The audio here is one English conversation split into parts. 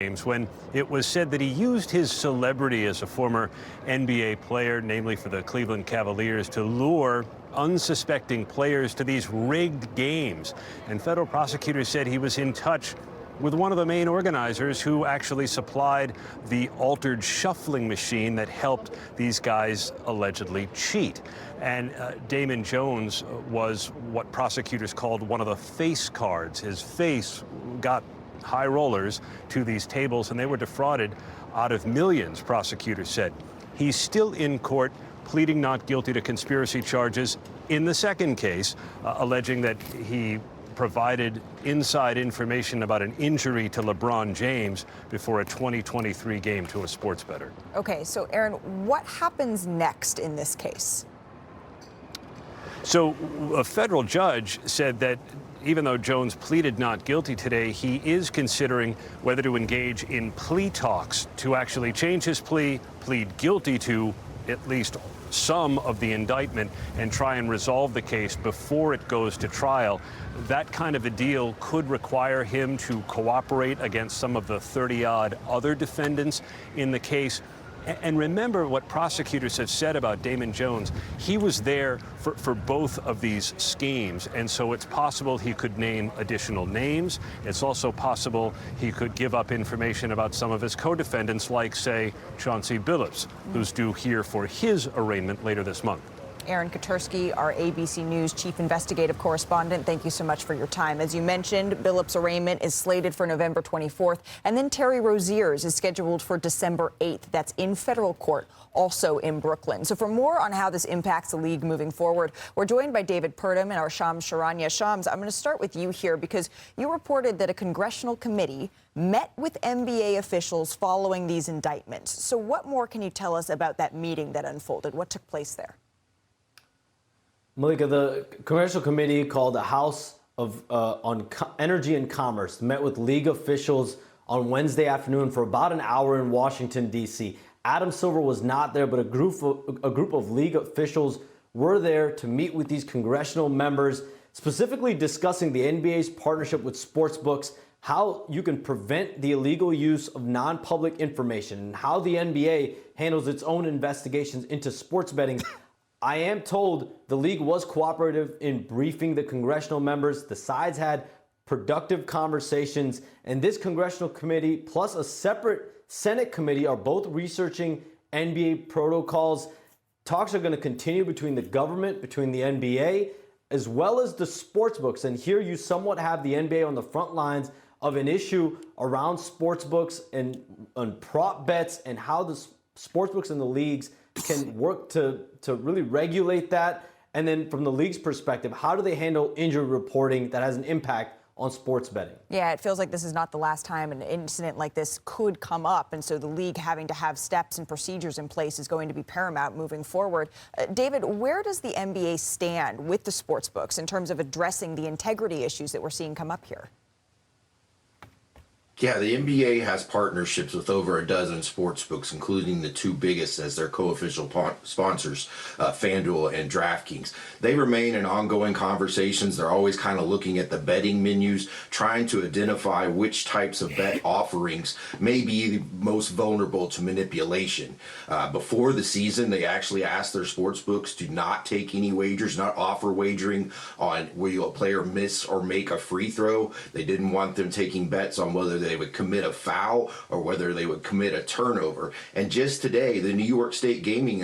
James when it was said that he used his celebrity as a former NBA player, namely for the Cleveland Cavaliers, to lure unsuspecting players to these rigged games. And federal prosecutors said he was in touch with one of the main organizers who actually supplied the altered shuffling machine that helped these guys allegedly cheat. And Damon Jones was what prosecutors called one of the face cards. His face got high rollers to these tables, and they were defrauded out of millions, prosecutors said. He's still in court pleading not guilty to conspiracy charges in the second case, alleging that he provided inside information about an injury to LeBron James before a 2023 game to a sports bettor. Okay, so Aaron, what happens next in this case? So a federal judge said that even though Jones pleaded not guilty today, he is considering whether to engage in plea talks to actually change his plea, plead guilty to at least some of the indictment, and try and resolve the case before it goes to trial. That kind of a deal could require him to cooperate against some of the 30-odd other defendants in the case. And remember what prosecutors have said about Damon Jones. He was there for both of these schemes, and so it's possible he could name additional names. It's also possible he could give up information about some of his co-defendants, like, say, Chauncey Billups, who's due here for his arraignment later this month. Aaron Katersky, our ABC News chief investigative correspondent, thank you so much for your time. As you mentioned, Billups' arraignment is slated for November 24th, and then Terry Rozier's is scheduled for December 8th. That's in federal court, also in Brooklyn. So for more on how this impacts the league moving forward, we're joined by David Purdom and our Shams Charania. Shams, I'm going to start with you here because you reported that a congressional committee met with NBA officials following these indictments. So what more can you tell us about that meeting that unfolded? What took place there? Malika, the congressional committee called the House of Energy and Commerce met with league officials on Wednesday afternoon for about an hour in Washington, D.C. Adam Silver was not there, but a group of league officials were there to meet with these congressional members, specifically discussing the NBA's partnership with sportsbooks, how you can prevent the illegal use of non-public information, and how the NBA handles its own investigations into sports betting. I am told the league was cooperative in briefing the congressional members. The sides had productive conversations, and this congressional committee plus a separate Senate committee are both researching NBA protocols. Talks are going to continue between the government, between the NBA, as well as the sportsbooks. And here you somewhat have the NBA on the front lines of an issue around sportsbooks and on prop bets and how the sportsbooks and the leagues can work to really regulate that. And then from the league's perspective, how do they handle injury reporting that has an impact on sports betting? Yeah, it feels like this is not the last time an incident like this could come up. And so the league having to have steps and procedures in place is going to be paramount moving forward. David, where does the NBA stand with the sportsbooks in terms of addressing the integrity issues that we're seeing come up here? Yeah, the NBA has partnerships with over a dozen sportsbooks, including the two biggest as their co-official sponsors, FanDuel and DraftKings. They remain in ongoing conversations. They're always kind of looking at the betting menus, trying to identify which types of bet offerings may be the most vulnerable to manipulation. Before the season, they actually asked their sportsbooks to not take any wagers, not offer wagering on will a player miss or make a free throw. They didn't want them taking bets on whether they would commit a foul or whether they would commit a turnover. And just today, the New York State Gaming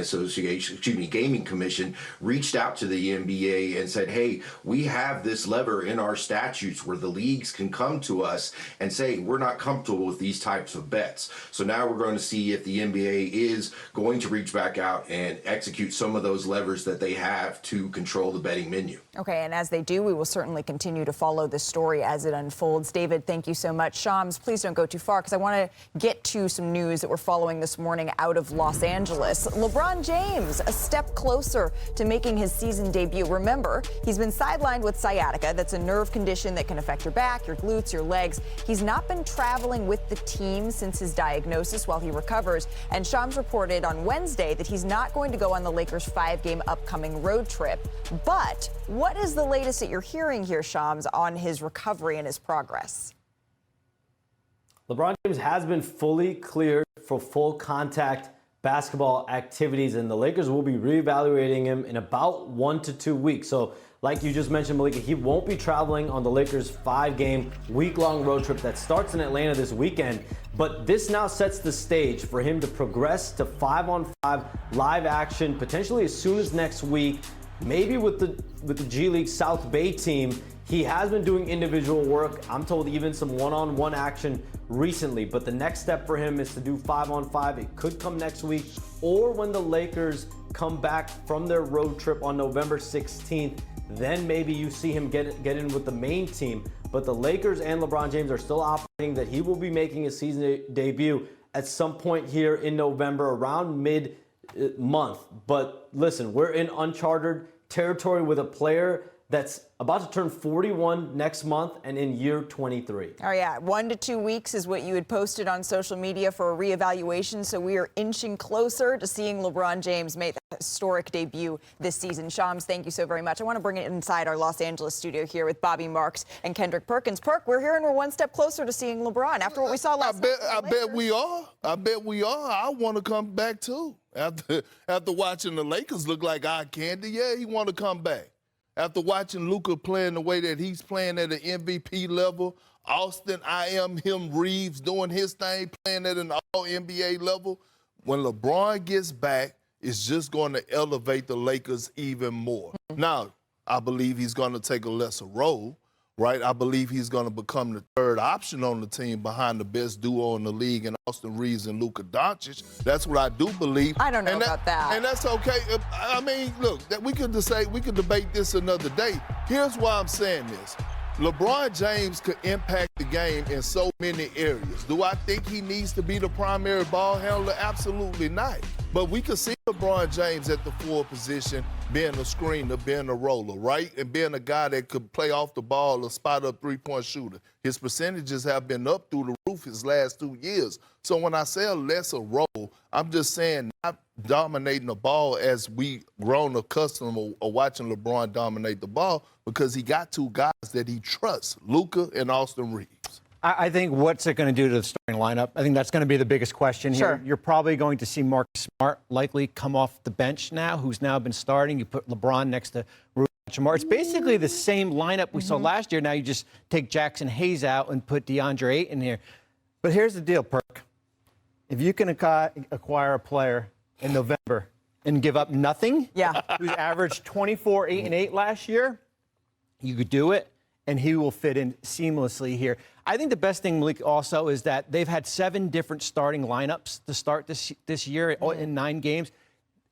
Commission reached out to the NBA and said, hey, we have this lever in our statutes where the leagues can come to us and say, we're not comfortable with these types of bets. So now we're going to see if the NBA is going to reach back out and execute some of those levers that they have to control the betting menu. Okay, and as they do, we will certainly continue to follow this story as it unfolds. David, thank you so much. Shams, please don't go too far because I want to get to some news that we're following this morning out of Los Angeles. LeBron James, a step closer to making his season debut. Remember, he's been sidelined with sciatica. That's a nerve condition that can affect your back, your glutes, your legs. He's not been traveling with the team since his diagnosis while he recovers. And Shams reported on Wednesday that he's not going to go on the Lakers' 5-game upcoming road trip. But what is the latest that you're hearing here, Shams, on his recovery and his progress? LeBron James has been fully cleared for full contact basketball activities, and the Lakers will be reevaluating him in about 1 to 2 weeks. So, like you just mentioned, Malika, he won't be traveling on the Lakers' 5-game, week-long road trip that starts in Atlanta this weekend. But this now sets the stage for him to progress to 5-on-5 live action, potentially as soon as next week, maybe with the G League South Bay team. He has been doing individual work. I'm told even some one-on-one action recently. But the next step for him is to do 5-on-5. It could come next week or when the Lakers come back from their road trip on November 16th. Then maybe you see him get in with the main team. But the Lakers and LeBron James are still operating that he will be making his season debut at some point here in November, around mid-month. But listen, we're in uncharted territory with a player that's about to turn 41 next month and in year 23. Oh, yeah. 1 to 2 weeks is what you had posted on social media for a reevaluation. So we are inching closer to seeing LeBron James make that historic debut this season. Shams, thank you so very much. I want to bring it inside our Los Angeles studio here with Bobby Marks and Kendrick Perkins. Perk, we're here and we're one step closer to seeing LeBron after what we saw last night. I bet we are. I want to come back, too. After watching the Lakers look like eye candy, yeah, he want to come back. After watching Luka playing the way that he's playing at an MVP level, Austin, Reeves doing his thing, playing at an all-NBA level, when LeBron gets back, it's just going to elevate the Lakers even more. Now, I believe he's going to take a lesser role, right? I believe he's going to become the third option on the team behind the best duo in the league, and Austin Reeves and Luka Doncic. That's what I do believe. I don't know about that. And that's okay. I mean, look, we could debate this another day. Here's why I'm saying this. LeBron James could impact the game in so many areas. Do I think he needs to be the primary ball handler? Absolutely not. But we could see LeBron James at the forward position being a screener, being a roller, right? And being a guy that could play off the ball, a spot-up three-point shooter. His percentages have been up through the roof his last 2 years. So when I say a lesser role, I'm just saying not dominating the ball as we grown accustomed of watching LeBron dominate the ball, because he got two guys that he trusts, Luka and Austin Reeves. I think what's it going to do to the starting lineup? I think that's going to be the biggest question here. Sure. You're probably going to see Marcus Smart likely come off the bench now, who's now been starting. You put LeBron next to Smart. It's basically the same lineup we saw last year. Now you just take Jackson Hayes out and put DeAndre Ayton here. But here's the deal, Perk. If you can acquire a player in November and give up nothing, who's averaged 24, 8, and 8 last year, you could do it, and he will fit in seamlessly here. I think the best thing, Malik, also is that they've had 7 different starting lineups to start this year in 9 games.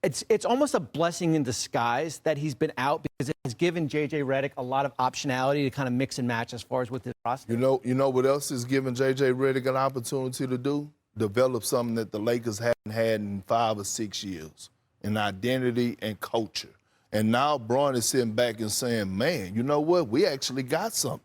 It's almost a blessing in disguise that he's been out, because it has given J.J. Redick a lot of optionality to kind of mix and match as far as with his roster. You know what else is giving J.J. Redick an opportunity to do? Develop something that the Lakers haven't had in 5 or 6 years, an identity and culture. And now Braun is sitting back and saying, man, you know what? We actually got something.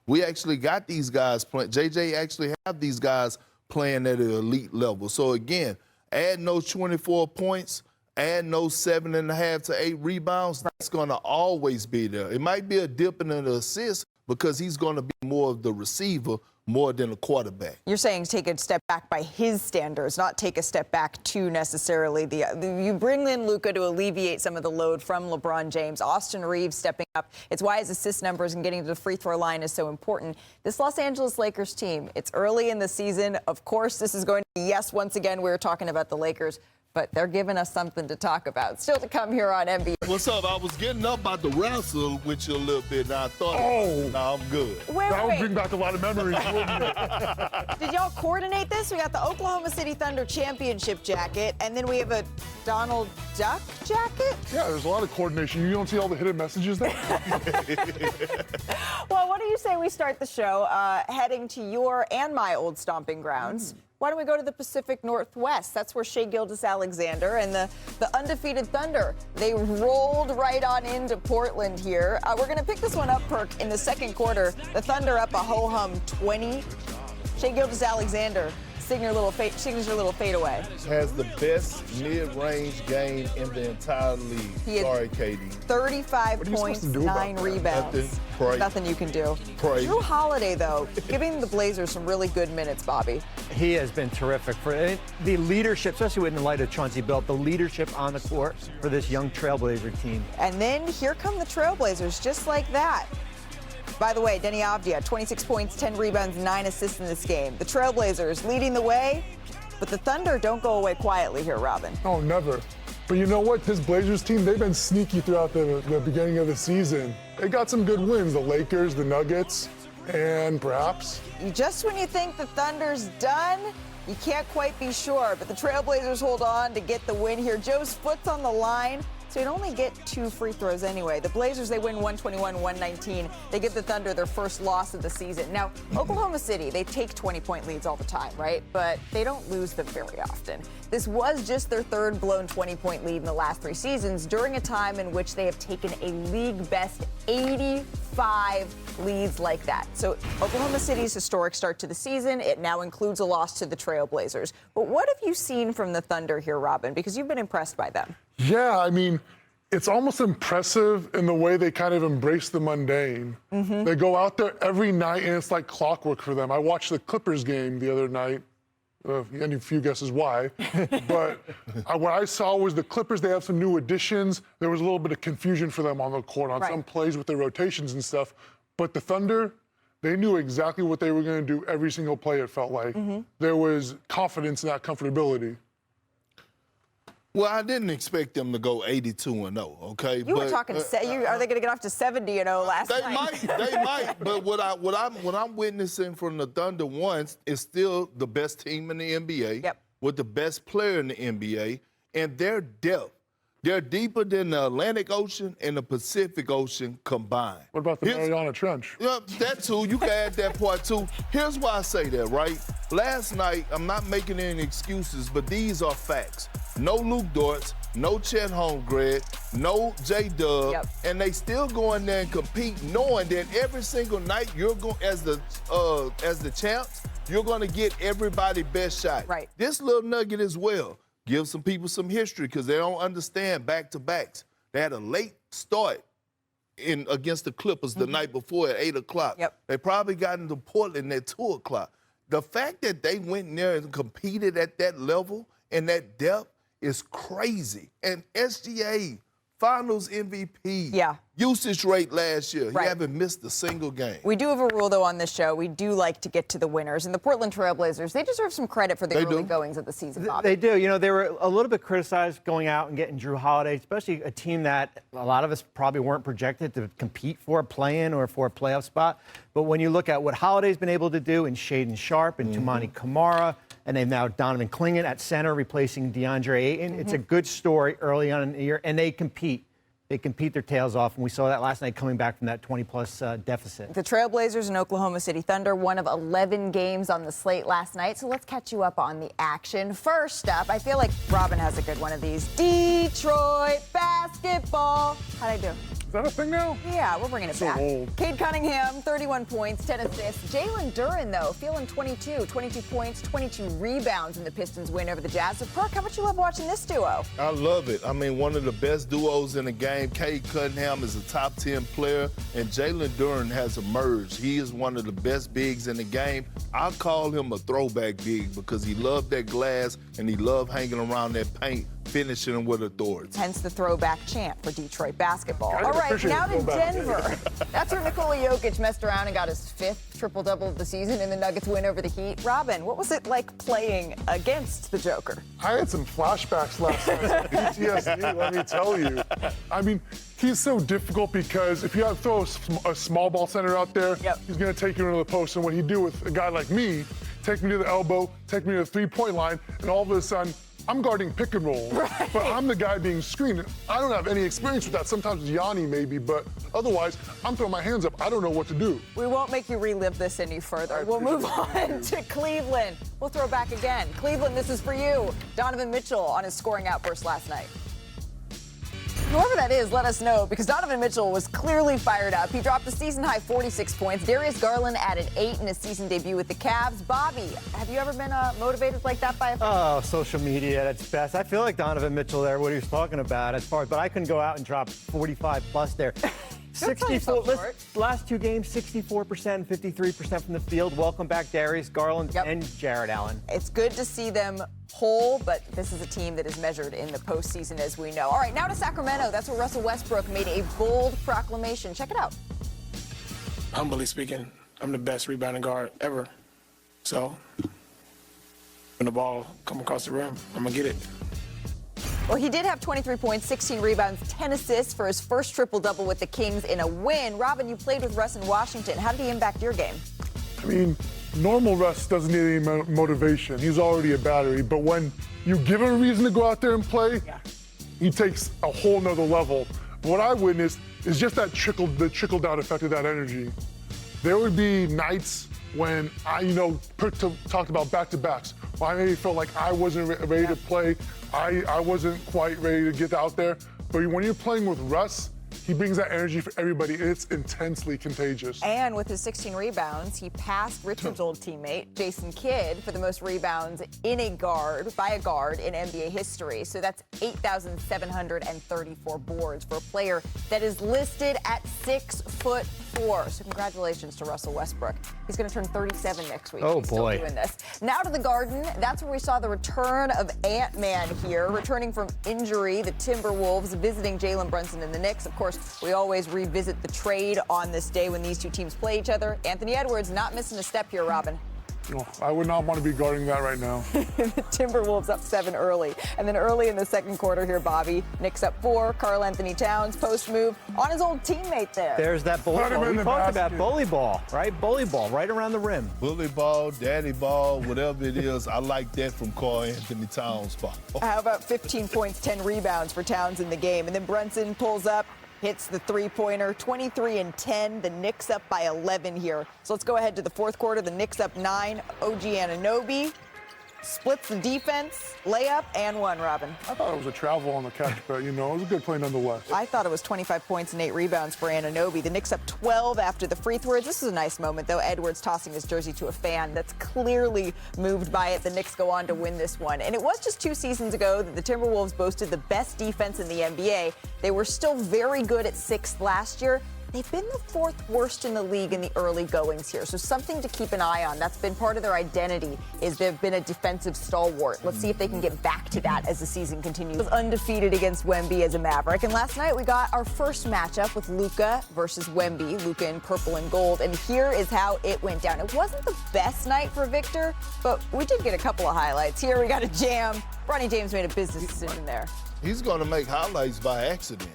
We actually got these guys playing. JJ actually have these guys playing at an elite level. So, again, adding those 24 points, adding those 7.5 to 8 rebounds, that's going to always be there. It might be a dip in the assist because he's going to be more of the receiver more than a quarterback. You're saying take a step back by his standards, not take a step back to necessarily you bring in Luka to alleviate some of the load from LeBron James. Austin Reeves stepping up. It's why his assist numbers and getting to the free throw line is so important. This Los Angeles Lakers team, it's early in the season. Of course, this is going to be, yes, once again, we're talking about the Lakers, but they're giving us something to talk about. Still to come here on NBA. What's up? I was getting up about to wrestle with you a little bit, and I thought, no, I'm good. That would bring back a lot of memories, wouldn't it? Did y'all coordinate this? We got the Oklahoma City Thunder championship jacket, and then we have a Donald Duck jacket? Yeah, there's a lot of coordination. You don't see all the hidden messages there? Well, what do you say we start the show heading to your and my old stomping grounds? Why don't we go to the Pacific Northwest? That's where Shai Gilgeous-Alexander and the undefeated Thunder, they rolled right on into Portland here. We're going to pick this one up, Perk, in the second quarter. The Thunder up a ho-hum 20. Shai Gilgeous-Alexander, signature little fadeaway. Has the best mid-range game in the entire league. Sorry, Katie. 35 points, 9 rebounds. Nothing you can do. Pray. Drew Holiday, though, giving the Blazers some really good minutes, Bobby. He has been terrific for the leadership, especially in the light of Chauncey Billups, the leadership on the court for this young Trailblazer team. And then here come the Trailblazers, just like that. By the way, Denny Avdia, 26 points, 10 rebounds, 9 assists in this game. The Trailblazers leading the way, but the Thunder don't go away quietly here, Robin. Oh, never. But you know what? This Blazers team, they've been sneaky throughout the beginning of the season. They got some good wins, the Lakers, the Nuggets, and perhaps. Just when you think the Thunder's done, you can't quite be sure, but the Trailblazers hold on to get the win here. Joe's foot's on the line, so you'd only get 2 free throws anyway. The Blazers, they win 121-119. They give the Thunder their first loss of the season. Now, Oklahoma City, they take 20-point leads all the time, right? But they don't lose them very often. This was just their third blown 20-point lead in the last 3 seasons during a time in which they have taken a league-best 85 leads like that. So Oklahoma City's historic start to the season, it now includes a loss to the Trailblazers. But what have you seen from the Thunder here, Robin? Because you've been impressed by them. Yeah, I mean, it's almost impressive in the way they kind of embrace the mundane. They go out there every night, and it's like clockwork for them. I watched the Clippers game the other night. Any few guesses why. But what I saw was the Clippers, they have some new additions. There was a little bit of confusion for them on the court on some plays with their rotations and stuff. But the Thunder, they knew exactly what they were going to do every single play, it felt like. There was confidence in that comfortability. Well, I didn't expect them to go 82-0, okay? You were talking, are they going to get off to 70-0 last night? They might. But what I'm witnessing from the Thunder once is still the best team in the NBA, with the best player in the NBA, and their depth. They're deeper than the Atlantic Ocean and the Pacific Ocean combined. What about the Mariana Trench? Yeah, that too. You can add that part too. Here's why I say that, right? Last night, I'm not making any excuses, but these are facts. No Luke Dortz, no Chet Holmgren, no J-Dub, and they still go in there and compete, knowing that every single night you're going as the champs, you're going to get everybody's best shot. Right. This little nugget as well. Give some people some history because they don't understand back-to-backs. They had a late start against the Clippers the night before at 8 o'clock. They probably got into Portland at 2 o'clock. The fact that they went in there and competed at that level and that depth is crazy. And SGA, Finals MVP, usage rate last year. He haven't missed a single game. We do have a rule, though, on this show. We do like to get to the winners. And the Portland Trailblazers, they deserve some credit for the early goings of the season, Bobby. They do. You know, they were a little bit criticized going out and getting Drew Holiday, especially a team that a lot of us probably weren't projected to compete for a play-in or for a playoff spot. But when you look at what Holiday's been able to do, and Shaedon Sharpe and Tumani Kamara, and they've now Donovan Clingan at center replacing DeAndre Ayton, it's a good story early on in the year, and they compete. They compete their tails off, and we saw that last night coming back from that 20-plus deficit. The Trailblazers and Oklahoma City Thunder, one of 11 games on the slate last night, so let's catch you up on the action. First up, I feel like Robin has a good one of these. Detroit basketball. How'd I do? Is that a thing now? Yeah, we're bringing it back. Old. Cade Cunningham, 31 points, 10 assists. Jalen Duren, though, feeling 22 points, 22 rebounds in the Pistons win over the Jazz. So, Perk, how much you love watching this duo? I love it. I mean, one of the best duos in the game. Cade Cunningham is a top 10 player, and Jalen Duren has emerged. He is one of the best bigs in the game. I call him a throwback big because he loved that glass and he loved hanging around that paint, finishing them with authority. Hence the throwback chant for Detroit basketball. All right, now to Denver. That's where Nikola Jokic messed around and got his 5th triple-double of the season in the Nuggets win over the Heat. Robin, what was it like playing against the Joker? I had some flashbacks last night. PTSD, let me tell you. I mean, he's so difficult because if you throw a small ball center out there, he's going to take you into the post. And what he'd do with a guy like me, take me to the elbow, take me to the three-point line, and all of a sudden, I'm guarding pick and roll, but I'm the guy being screened. I don't have any experience with that. Sometimes Yanni maybe, but otherwise, I'm throwing my hands up. I don't know what to do. We won't make you relive this any further. We'll move on to Cleveland. We'll throw back again. Cleveland, this is for you. Donovan Mitchell on his scoring outburst last night. Whoever that is, let us know, because Donovan Mitchell was clearly fired up. He dropped a season-high 46 points. Darius Garland added 8 in his season debut with the Cavs. Bobby, have you ever been motivated like that by a fan? Oh, social media at its best. I feel like Donovan Mitchell there, what he was talking about as far as, but I couldn't go out and drop 45 plus there. 64, last 2 games, 64%, 53% from the field. Welcome back, Darius Garland and Jared Allen. It's good to see them whole, but this is a team that is measured in the postseason, as we know. All right, now to Sacramento. That's where Russell Westbrook made a bold proclamation. Check it out. Humbly speaking, I'm the best rebounding guard ever. So when the ball come across the rim, I'm going to get it. Well, he did have 23 points, 16 rebounds, 10 assists for his first triple-double with the Kings in a win. Robin, you played with Russ in Washington. How did he impact your game? I mean, normal Russ doesn't need any motivation. He's already a battery. But when you give him a reason to go out there and play, he takes a whole nother level. What I witnessed is just that trickle-down effect of that energy. There would be nights when I, talked about back-to-backs. I maybe felt like I wasn't ready to play. I wasn't quite ready to get out there. But when you're playing with Russ, he brings that energy for everybody. It's intensely contagious. And with his 16 rebounds, he passed Richard's old teammate, Jason Kidd, for the most rebounds by a guard in NBA history. So that's 8,734 boards for a player that is listed at 6'4". So congratulations to Russell Westbrook. He's going to turn 37 next week. Oh, He's boy. Still doing this. Now to the Garden. That's where we saw the return of Ant-Man here. Returning from injury, the Timberwolves visiting Jalen Brunson and the Knicks. Of course, we always revisit the trade on this day when these two teams play each other. Anthony Edwards not missing a step here, Robin. No, I would not want to be guarding that right now. The Timberwolves up 7 early. And then early in the second quarter here, Bobby. Knicks up 4. Karl Anthony Towns post move on his old teammate there. There's that bully Put him ball. in We the talked about basket. bully ball, right? Bully ball right around the rim. Bully ball, daddy ball, whatever it is. I like that from Karl Anthony Towns' ball. How about 15 points, 10 rebounds for Towns in the game? And then Brunson pulls up, hits the three-pointer, 23 and 10. The Knicks up by 11 here. So let's go ahead to the fourth quarter. The Knicks up 9. OG Anunoby splits the defense, layup, and 1, Robin. I thought it was a travel on the catch, but, it was a good play nonetheless. I thought it was 25 points and 8 rebounds for Anunoby. The Knicks up 12 after the free throws. This is a nice moment, though. Edwards tossing his jersey to a fan that's clearly moved by it. The Knicks go on to win this one. And it was just 2 seasons ago that the Timberwolves boasted the best defense in the NBA. They were still very good at 6th last year. They've been the 4th worst in the league in the early goings here, so something to keep an eye on. That's been part of their identity, is they've been a defensive stalwart. Let's see if they can get back to that as the season continues. It was undefeated against Wemby as a Maverick, and last night we got our first matchup with Luka versus Wemby, Luka in purple and gold, and here is how it went down. It wasn't the best night for Victor, but we did get a couple of highlights. Here we got a jam. Bronny James made a business decision there. He's going to make highlights by accident.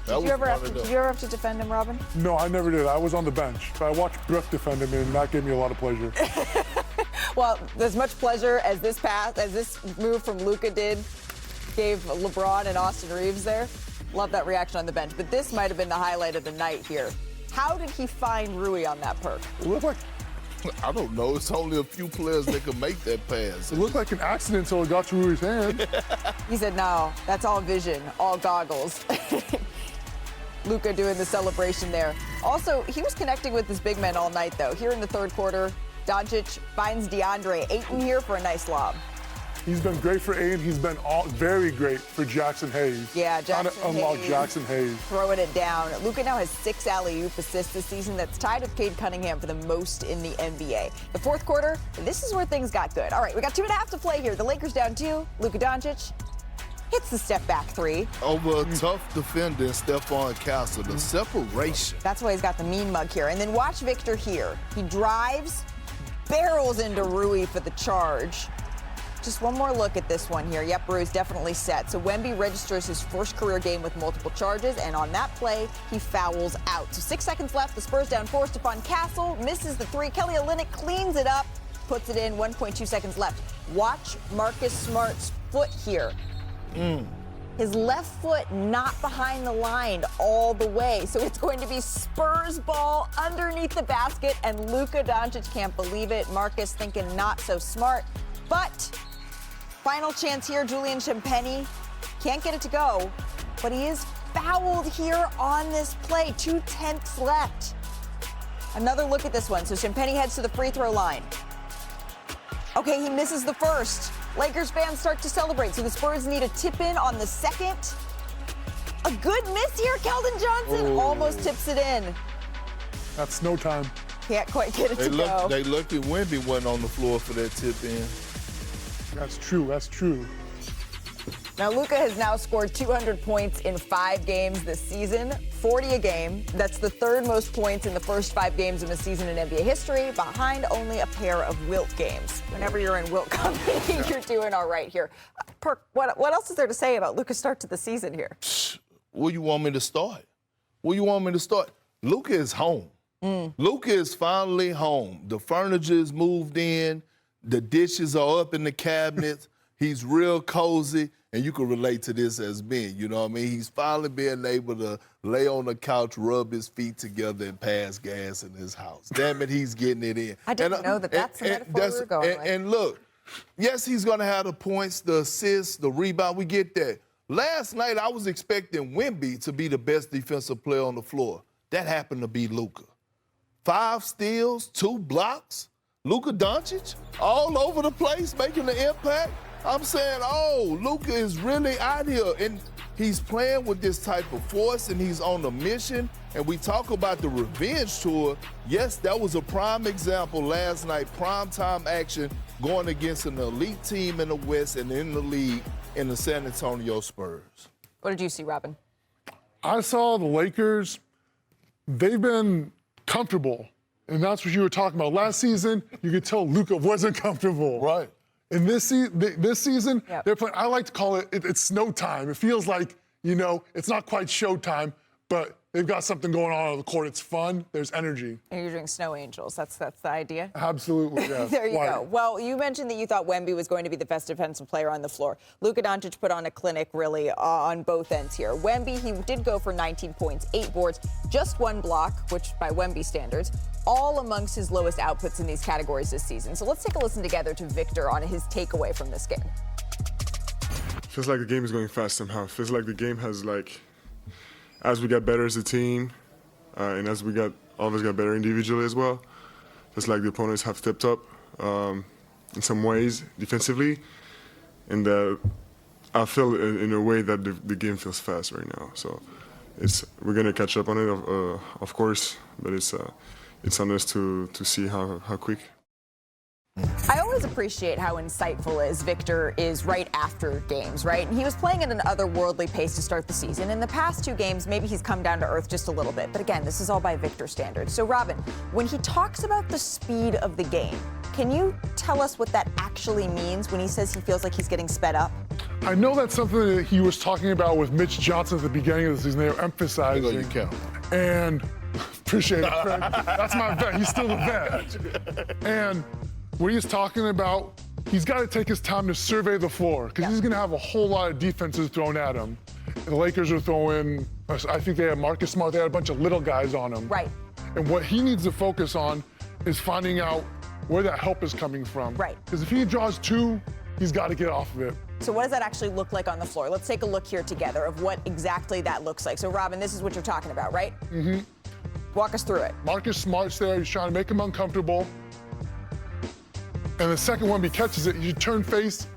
Did you ever have to defend him, Robin? No, I never did. I was on the bench. But I watched Brooke defend him, and that gave me a lot of pleasure. Well, as much pleasure as this move from Luka gave LeBron and Austin Reeves there. Love that reaction on the bench. But this might have been the highlight of the night here. How did he find Rui on that perk? It looked like I don't know. It's only a few players that can make that pass. It looked like an accident until it got to Rui's hand. He said, no, that's all vision, all goggles. Luka doing the celebration there. Also, he was connecting with his big men all night, though. Here in the third quarter, Doncic finds DeAndre Ayton here for a nice lob. He's been great for Ayton. He's been very great for Jackson Hayes. Yeah, Jackson Trying to unlock Hayes. Jackson Hayes. Throwing it down. Luka now has 6 alley-oop assists this season. That's tied with Cade Cunningham for the most in the NBA. The fourth quarter, this is where things got good. All right, we got 2.5 to play here. The Lakers down 2. Luka Doncic hits the step-back 3. Over a tough defender, Stephon Castle, the separation. That's why he's got the mean mug here. And then watch Victor here. He drives, barrels into Rui for the charge. Just one more look at this one here. Yep, Rui's definitely set. So Wemby registers his first career game with multiple charges, and on that play, he fouls out. So 6 seconds left. The Spurs down 4. Stephon Castle misses the 3. Kelly Olynyk cleans it up, puts it in. 1.2 seconds left. Watch Marcus Smart's foot here. His left foot not behind the line all the way. So it's going to be Spurs ball underneath the basket, and Luka Doncic can't believe it. Marcus thinking not so smart. But final chance here, Julian Champagny Can't get it to go, but he is fouled here on this play. 2/10 left. Another look at this one. So Champagny heads to the free throw line. Okay, he misses the first. Lakers fans start to celebrate. So the Spurs need a tip in on the second. A good miss here. Keldon Johnson almost tips it in. That's no time. Can't quite get it to go. They lucky Wemby wasn't on the floor for that tip in. That's true. That's true. Now, Luka has now scored 200 points in 5 games this season, 40 a game. That's the third most points in the first 5 games of a season in NBA history, behind only a pair of Wilt games. Whenever you're in Wilt company, you're doing all right here. Perk, what else is there to say about Luka's start to the season here? Where you want me to start? Luka is home. Luka is finally home. The furniture's moved in. The dishes are up in the cabinets. He's real cozy. And you can relate to this as men, you know what I mean? He's finally being able to lay on the couch, rub his feet together, and pass gas in his house. Damn it, he's getting it in. I didn't know that's the metaphor we were going with. And look, yes, he's going to have the points, the assists, the rebound. We get that. Last night, I was expecting Wemby to be the best defensive player on the floor. That happened to be Luka. 5 steals, 2 blocks. Luka Doncic all over the place, making the impact. I'm saying, Luka is really out here, and he's playing with this type of force, and he's on a mission. And we talk about the revenge tour. Yes, that was a prime example last night, primetime action, going against an elite team in the West and in the league in the San Antonio Spurs. What did you see, Robin? I saw the Lakers. They've been comfortable, and that's what you were talking about. Last season, you could tell Luka wasn't comfortable. Right. And this season, Yep. they're playing. I like to call it's snow time. It feels like, it's not quite showtime, but they've got something going on the court. It's fun. There's energy. And you're doing snow angels. That's the idea? Absolutely, yes. There you go. Well, you mentioned that you thought Wemby was going to be the best defensive player on the floor. Luka Doncic put on a clinic, really, on both ends here. Wemby, he did go for 19 points, 8 boards, just 1 block, which by Wemby standards, all amongst his lowest outputs in these categories this season. So let's take a listen together to Victor on his takeaway from this game. Feels like the game is going fast somehow. Feels like the game has, as we got better as a team, and as all of us got better individually as well, just like the opponents have stepped up in some ways defensively, and I feel in a way that the game feels fast right now. So we're gonna catch up on it, of course, but it's on us to see how quick. I always appreciate how insightful Victor is right after games, right? He was playing at an otherworldly pace to start the season. In the past 2 games, maybe he's come down to earth just a little bit. But again, this is all by Victor standards. So, Robin, when he talks about the speed of the game, can you tell us what that actually means when he says he feels like he's getting sped up? I know that's something that he was talking about with Mitch Johnson at the beginning of the season. They were emphasizing. And appreciate it, Fred. That's my vet. He's still a vet. And what he's talking about, he's got to take his time to survey the floor because he's going to have a whole lot of defenses thrown at him. And the Lakers are throwing, I think they had Marcus Smart, they had a bunch of little guys on him. Right. And what he needs to focus on is finding out where that help is coming from. Right. Because if he draws 2, he's got to get off of it. So what does that actually look like on the floor? Let's take a look here together of what exactly that looks like. So, Robin, this is what you're talking about, right? Mm-hmm. Walk us through it. Marcus Smart's there. He's trying to make him uncomfortable. And the second one, he catches it. You turn face.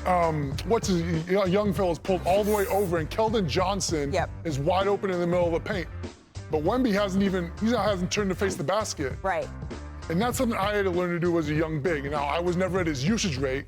Young fella's pulled all the way over, and Keldon Johnson is wide open in the middle of the paint. But Wemby hasn't turned to face the basket. Right. And that's something I had to learn to do as a young big. Now, I was never at his usage rate,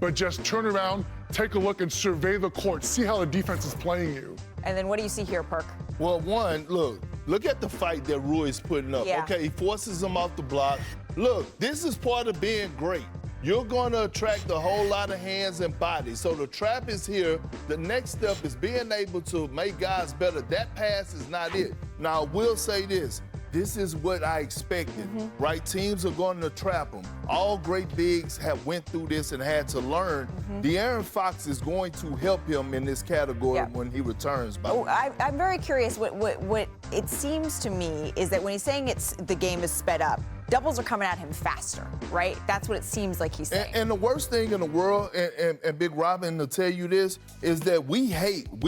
but just turn around, take a look, and survey the court. See how the defense is playing you. And then what do you see here, Perk? Well, one, look at the fight that Rui's putting up. Yeah. Okay, he forces him off the block. Look, this is part of being great. You're going to attract a whole lot of hands and bodies. So the trap is here. The next step is being able to make guys better. That pass is not it. Now, I will say this. This is what I expected, right? Teams are going to trap them. All great bigs have went through this and had to learn. De'Aaron Fox is going to help him in this category when he returns. I'm very curious. What it seems to me is that when he's saying the game is sped up, doubles are coming at him faster, right? That's what it seems like he's saying. And the worst thing in the world, and Big Robin to tell you this, is that we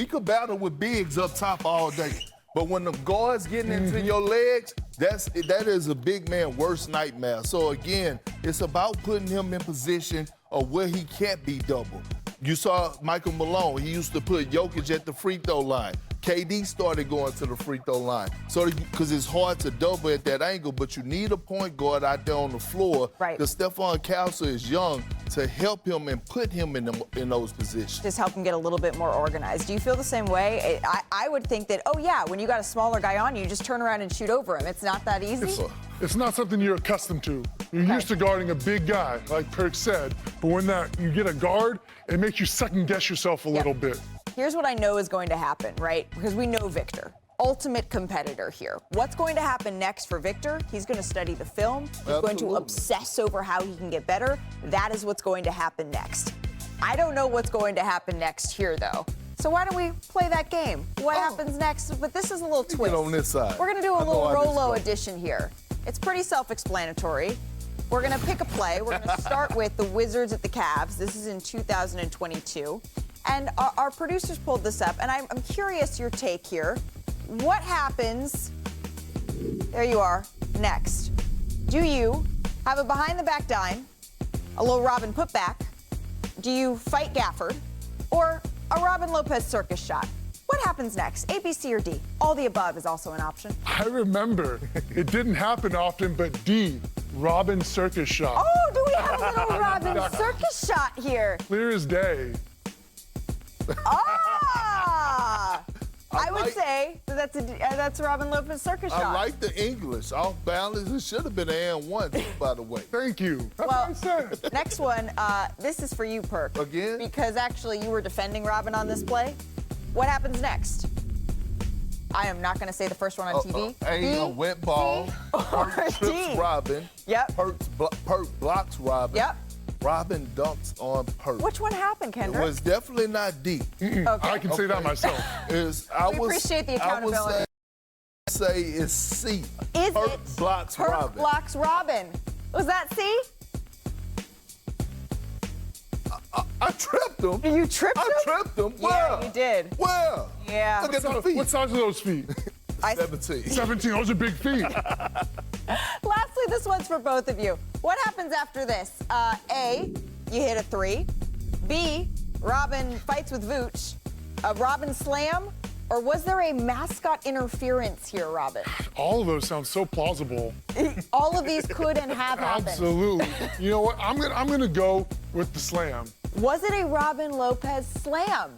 could battle with bigs up top all day. But when the guard's getting into your legs, that is a big man worst nightmare. So again, it's about putting him in position of where he can't be doubled. You saw Michael Malone. He used to put Jokic at the free throw line. KD started going to the free throw line. So, because it's hard to double at that angle, but you need a point guard out there on the floor. Right. Because Stephon Castle is young to help him and put him in those positions. Just help him get a little bit more organized. Do you feel the same way? I would think that, oh yeah, when you got a smaller guy on you just turn around and shoot over him. It's not that easy. It's not something you're accustomed to. You're used to guarding a big guy, like Perk said, but when you get a guard, it makes you second guess yourself a little bit. Here's what I know is going to happen, right? Because we know Victor, ultimate competitor here. What's going to happen next for Victor? He's going to study the film. He's going to obsess over how he can get better. That is what's going to happen next. I don't know what's going to happen next here, though. So why don't we play that game? What happens next? But this is a little twist. Get on this side. We're going to do a little Rolo edition here. It's pretty self-explanatory. We're going to pick a play. We're going to start with the Wizards at the Cavs. This is in 2022. And our producers pulled this up, and I'm curious your take here. What happens, there you are, next? Do you have a behind-the-back dime, a little Robin putback? Do you fight Gafford? Or a Robin Lopez circus shot? What happens next? A, B, C, or D? All the above is also an option. I remember. It didn't happen often, but D, Robin circus shot. Oh, do we have a little Robin circus shot here? Clear as day. I would say that's a Robin Lopez circus shot. I like the English. Off balance. It should have been an and one, by the way. Thank you. That's Well, what I said. next one, this is for you, Perk. Again? Because actually you were defending Robin on this play. What happens next? I am not going to say the first one on TV. A wet ball. Or Perk D. trips Robin. Yep. Perk blocks Robin. Yep. Robin dunks on Perk. Which one happened, It Kendrick? was definitely not D. I can say that myself. We appreciate the accountability. I would say it's C. Is Perk it blocks Perk Robin. blocks Robin? Was that C? I tripped him. You tripped him? I tripped him. Yeah, Where? you did. Where? Yeah. Look at the feet. What size are those feet? 17. 17. Those are big feet. Lastly, this one's for both of you. What happens after this? A, you hit a 3. B, Robin fights with Vooch. A Robin slam? Or was there a mascot interference here, Robin? All of those sound so plausible. All of these could and have happened. Absolutely. You know what? I'm gonna go with the slam. Was it a Robin Lopez slam?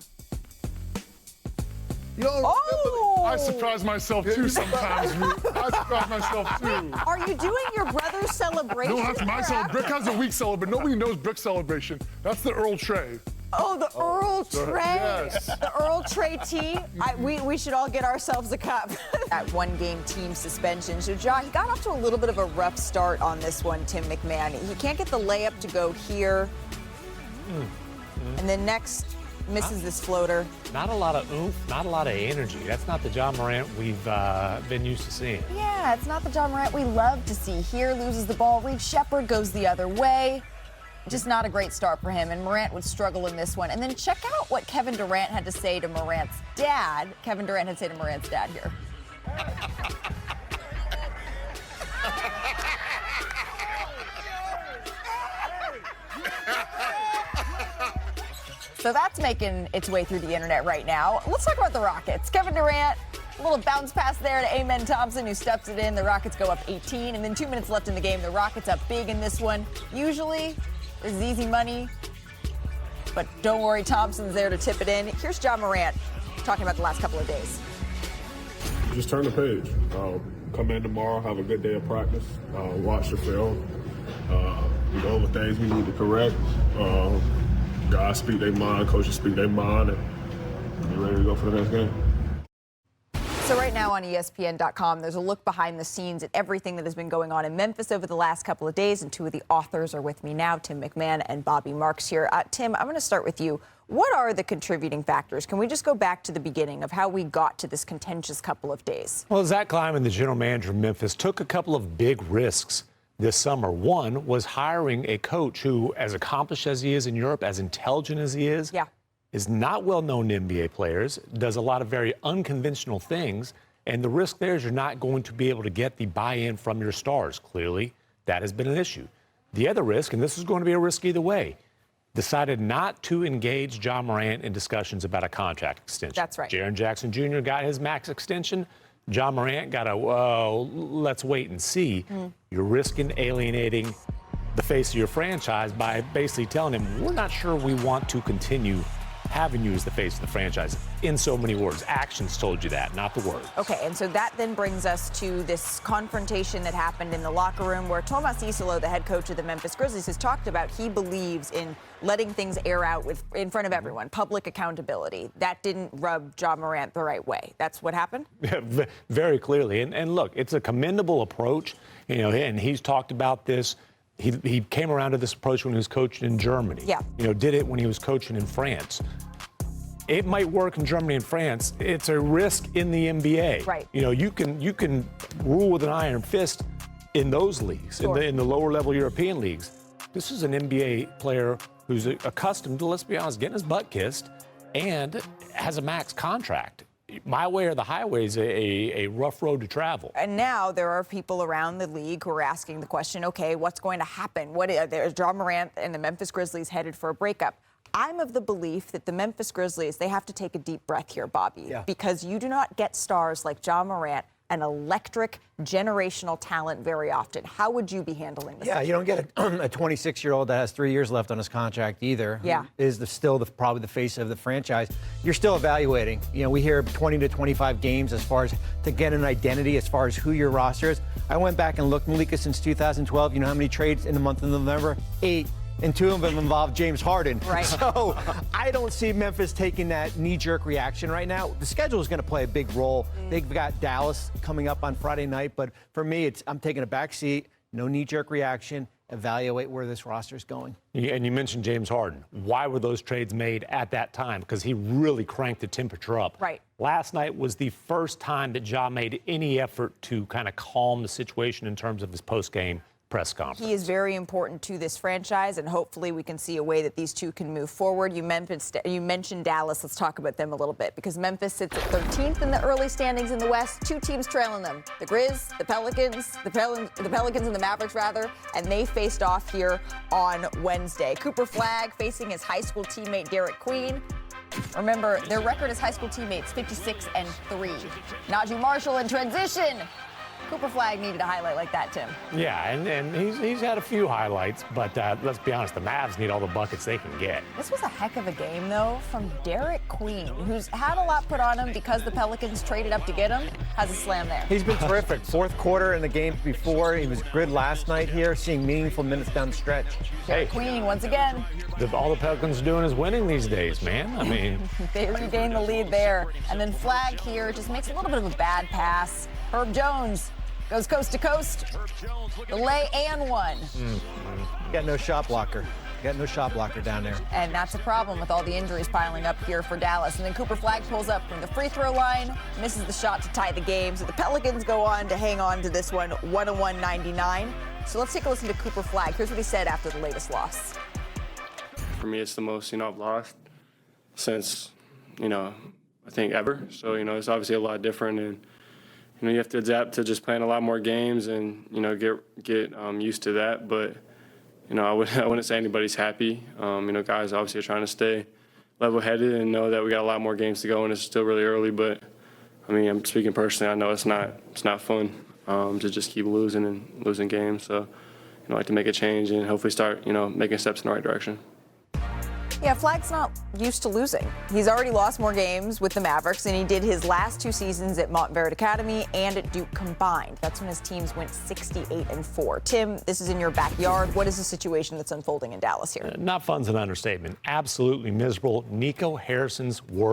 You don't remember I surprise myself too sometimes. I surprise myself too. Are you doing your brother's celebration? No, that's my celebration. Brick has a weak celebration. Nobody knows Brick's celebration. That's the Earl Trey. Oh, the Earl Trey. Yes. The Earl Trey tea. We should all get ourselves a cup. That one-game team suspension. So, John, he got off to a little bit of a rough start on this one, Tim McMahon. He can't get the layup to go here. And then next, misses this floater. Not a lot of oomph, not a lot of energy. That's not the John Morant we've been used to seeing. Yeah, it's not the John Morant we love to see. Here, loses the ball. Reed Shepherd goes the other way. Just not a great start for him, and Morant would struggle in this one. And then check out what Kevin Durant had to say to Morant's dad. Kevin Durant had to say to Morant's dad here. So that's making its way through the internet right now. Let's talk about the Rockets. Kevin Durant, a little bounce pass there to Amen Thompson, who steps it in. The Rockets go up 18, and then 2 minutes left in the game. The Rockets up big in this one. Usually, this is easy money, but don't worry, Thompson's there to tip it in. Here's John Morant talking about the last couple of days. Just turn the page. Come in tomorrow, have a good day of practice, watch the film, we go over things we need to correct. Guys speak their mind, coaches speak their mind, and be ready to go for the next game. So right now on ESPN.com, there's a look behind the scenes at everything that has been going on in Memphis over the last couple of days, and two of the authors are with me now, Tim McMahon and Bobby Marks here. Tim, I'm going to start with you. What are the contributing factors? Can we just go back to the beginning of how we got to this contentious couple of days? Well, Zach Kleiman, the general manager of Memphis, took a couple of big risks this summer. One was hiring a coach who, as accomplished as he is in Europe, as intelligent as he is not well known to NBA players, does a lot of very unconventional things. And the risk there is you're not going to be able to get the buy-in from your stars. Clearly, that has been an issue. The other risk, and this is going to be a risk either way, decided not to engage Ja Morant in discussions about a contract extension. That's right. Jaren Jackson Jr. got his max extension. Ja Morant got a, let's wait and see. You're risking alienating the face of your franchise by basically telling him, we're not sure we want to continue having you as the face of the franchise. In so many words. Actions told you that, not the words. Okay, and so that then brings us to this confrontation that happened in the locker room where Tomas Isolo, the head coach of the Memphis Grizzlies, has talked about he believes in letting things air out in front of everyone, public accountability. That didn't rub Ja Morant the right way. That's what happened? Yeah, very clearly. And look, it's a commendable approach, and he's talked about this. He came around to this approach when he was coaching in Germany. Yeah. Did it when he was coaching in France. It might work in Germany and France. It's a risk in the NBA. Right. You can rule with an iron fist in those leagues, Sure. in the lower level European leagues. This is an NBA player who's accustomed to, let's be honest, getting his butt kissed and has a max contract. My way or the highway is a rough road to travel. And now there are people around the league who are asking the question, okay, what's going to happen? There's Ja Morant and the Memphis Grizzlies headed for a breakup. I'm of the belief that the Memphis Grizzlies, they have to take a deep breath here, Bobby, because you do not get stars like Ja Morant, an electric generational talent, very often. How would you be handling this? Yeah, you don't get a 26-year-old that has 3 years left on his contract either. Yeah. Is probably the face of the franchise. You're still evaluating. We hear 20 to 25 games as far as to get an identity as far as who your roster is. I went back and looked, Malika, since 2012. You know how many trades in the month of November? 8. And 2 of them involved James Harden. Right. So I don't see Memphis taking that knee-jerk reaction right now. The schedule is going to play a big role. They've got Dallas coming up on Friday night, but for me, I'm taking a back seat. No knee-jerk reaction. Evaluate where this roster is going. And you mentioned James Harden. Why were those trades made at that time? Because he really cranked the temperature up. Right. Last night was the first time that Ja made any effort to kind of calm the situation in terms of his post-game press conference. He is very important to this franchise, and hopefully we can see a way that these two can move forward. You mentioned Dallas. Let's talk about them a little bit, because Memphis sits at 13th in the early standings in the West. 2 teams trailing them, the Grizz, the Pelicans and the Mavericks, rather, and they faced off here on Wednesday. Cooper Flagg facing his high school teammate Derek Queen. Remember, their record as high school teammates, 56-3. Najee Marshall in transition. Cooper Flagg needed a highlight like that, Tim. Yeah, and he's had a few highlights, but let's be honest, the Mavs need all the buckets they can get. This was a heck of a game, though, from Derek Queen, who's had a lot put on him because the Pelicans traded up to get him. Has a slam there. He's been terrific. Fourth quarter in the game before. He was good last night here, seeing meaningful minutes down the stretch. Derek Queen, once again. All the Pelicans are doing is winning these days, man. I mean. They regain the lead there. And then Flagg here just makes a little bit of a bad pass. Herb Jones goes coast to coast. The lay and one. Got no shot blocker. Got no shot blocker down there. And that's a problem with all the injuries piling up here for Dallas. And then Cooper Flagg pulls up from the free throw line, misses the shot to tie the game. So the Pelicans go on to hang on to this one, 101-99. So let's take a listen to Cooper Flagg. Here's what he said after the latest loss. For me, it's the most, I've lost since, I think ever. So, it's obviously a lot different. And, you have to adapt to just playing a lot more games and, get used to that. But, I wouldn't say anybody's happy. Guys obviously are trying to stay level-headed and know that we got a lot more games to go and it's still really early. But, I'm speaking personally. I know it's not fun to just keep losing games. So, I'd like to make a change and hopefully start, making steps in the right direction. Yeah, Flagg's not used to losing. He's already lost more games with the Mavericks than he did his last 2 seasons at Montverde Academy and at Duke combined. That's when his teams went 68-4. Tim, this is in your backyard. What is the situation that's unfolding in Dallas here? Not fun's an understatement. Absolutely miserable. Nico Harrison's worst.